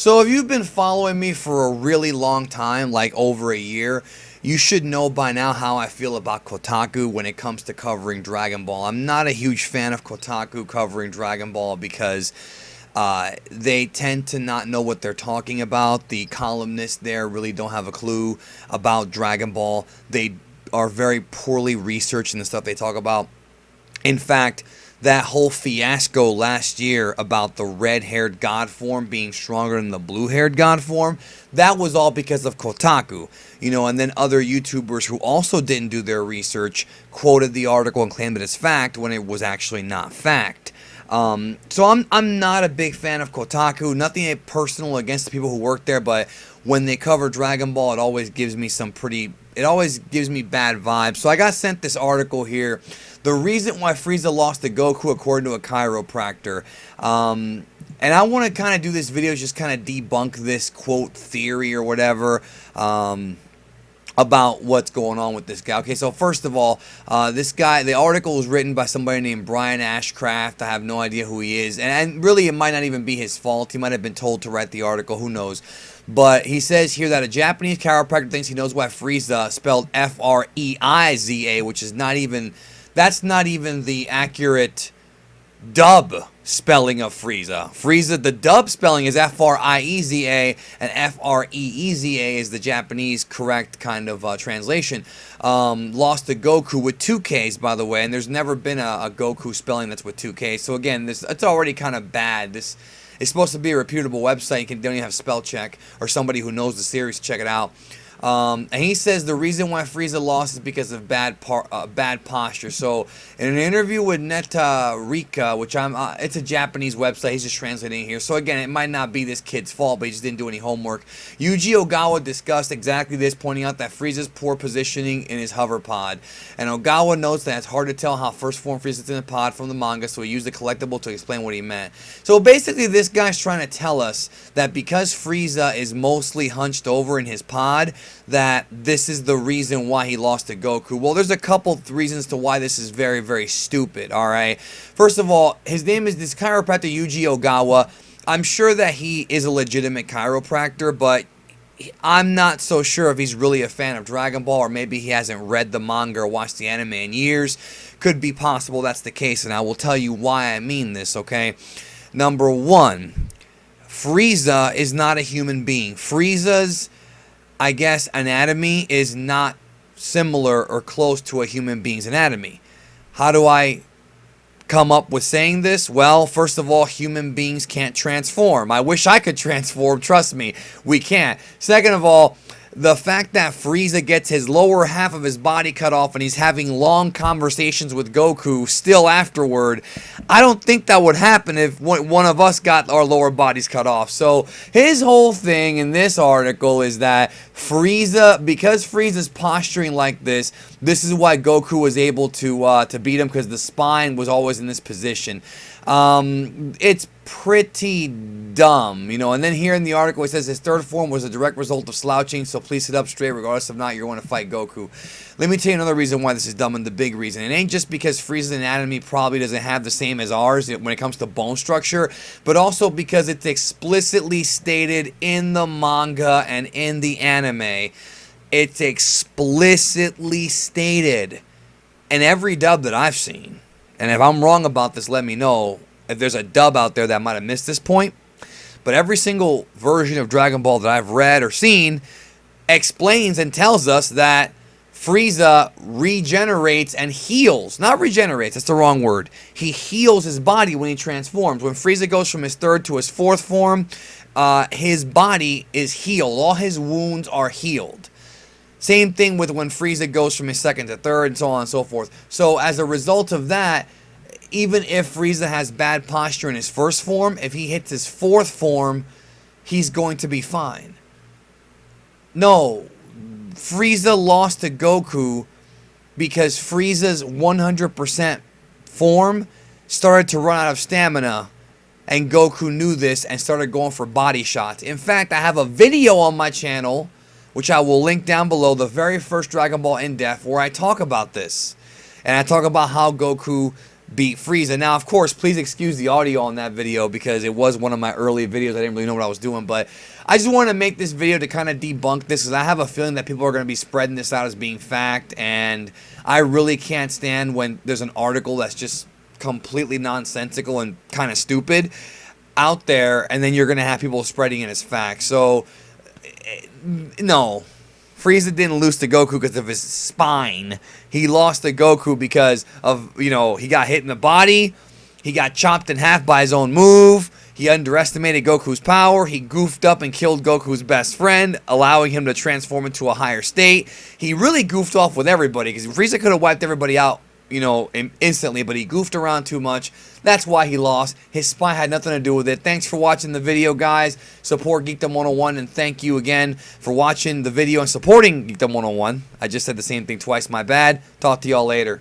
So if you've been following me for a really long time, like over a year, you should know by now how I feel about Kotaku when it comes to covering Dragon Ball. I'm not a huge fan of Kotaku covering Dragon Ball because they tend to not know what they're talking about. The columnists there really don't have a clue about Dragon Ball. They are very poorly researched in the stuff they talk about. In fact, that whole fiasco last year about the red-haired god form being stronger than the blue-haired god form, that was all because of Kotaku. And then other YouTubers who also didn't do their research quoted the article and claimed it as fact when it was actually not fact. So I'm not a big fan of Kotaku. Nothing personal against the people who work there, but when they cover Dragon Ball, it always gives me bad vibes. So I got sent this article here. The reason why Frieza lost to Goku according to a chiropractor. And I want to kind of do this video, just kind of debunk this quote theory or whatever. About what's going on with this guy. Okay, so first of all, this guy, the article was written by somebody named Brian Ashcraft. I have no idea who he is, and really it might not even be his fault. He might have been told to write the article, who knows. But he says here that a Japanese chiropractor thinks he knows why Frieza, spelled F-R-E-I-Z-A, which is that's not even the accurate dub spelling of Frieza. Frieza, the dub spelling is F-R-I-E-Z-A, and F-R-E-E-Z-A is the Japanese correct kind of translation. Lost to Goku with 2 Ks, by the way, and there's never been a Goku spelling that's with 2 Ks. So again, it's already kind of bad. This is supposed to be a reputable website. You don't even have spell check or somebody who knows the series to check it out. And he says the reason why Frieza lost is because of bad posture. So in an interview with Neta Rika, which it's a Japanese website, he's just translating here. So again, it might not be this kid's fault, but he just didn't do any homework. Yuji Ogawa discussed exactly this, pointing out that Frieza's poor positioning in his hover pod. And Ogawa notes that it's hard to tell how first form Frieza is in the pod from the manga, so he used the collectible to explain what he meant. So basically, this guy's trying to tell us that because Frieza is mostly hunched over in his pod, that this is the reason why he lost to Goku. Well, there's a couple reasons to why this is very, very stupid, alright? First of all, his name is this chiropractor Yuji Ogawa. I'm sure that he is a legitimate chiropractor, but I'm not so sure if he's really a fan of Dragon Ball, or maybe he hasn't read the manga or watched the anime in years. Could be possible that's the case, and I will tell you why I mean this, okay? Number one, Frieza is not a human being. Frieza's, I guess, anatomy is not similar or close to a human being's anatomy. How do I come up with saying this? Well, first of all, human beings can't transform. I wish I could transform. Trust me, we can't. Second of all, the fact that Frieza gets his lower half of his body cut off and he's having long conversations with Goku still afterward, I don't think that would happen if one of us got our lower bodies cut off. So his whole thing in this article is that Frieza, because Frieza's posturing like this is why Goku was able to beat him, because the spine was always in this position. It's pretty dumb, and then here in the article it says his third form was a direct result of slouching, so please sit up straight regardless of not you're going to fight Goku. Let me tell you another reason why this is dumb, and the big reason. It ain't just because Frieza's anatomy probably doesn't have the same as ours when it comes to bone structure, but also because it's explicitly stated in the manga and in the anime. It's explicitly stated in every dub that I've seen. And if I'm wrong about this, let me know. If there's a dub out there that might have missed this point. But every single version of Dragon Ball that I've read or seen explains and tells us that Frieza regenerates and heals. Not regenerates, that's the wrong word. He heals his body when he transforms. When Frieza goes from his third to his fourth form, his body is healed. All his wounds are healed. Same thing with when Frieza goes from his second to third and so on and so forth. So as a result of that, even if Frieza has bad posture in his first form, if he hits his fourth form, he's going to be fine. No, Frieza lost to Goku because Frieza's 100% form started to run out of stamina, and Goku knew this and started going for body shots. In fact, I have a video on my channel, which I will link down below, the very first Dragon Ball In-Depth, where I talk about this. And I talk about how Goku beat Frieza. Now, of course, please excuse the audio on that video because it was one of my early videos. I didn't really know what I was doing, but I just wanted to make this video to kind of debunk this because I have a feeling that people are going to be spreading this out as being fact, and I really can't stand when there's an article that's just completely nonsensical and kind of stupid out there, and then you're going to have people spreading it as fact. So, no. Frieza didn't lose to Goku because of his spine. He lost to Goku because of, he got hit in the body. He got chopped in half by his own move. He underestimated Goku's power. He goofed up and killed Goku's best friend, allowing him to transform into a higher state. He really goofed off with everybody because Frieza could have wiped everybody out, instantly, but he goofed around too much. That's why he lost. His spine had nothing to do with it. Thanks for watching the video, guys. Support Geekdom 101, and thank you again for watching the video and supporting Geekdom 101. I just said the same thing twice, my bad. Talk to y'all later.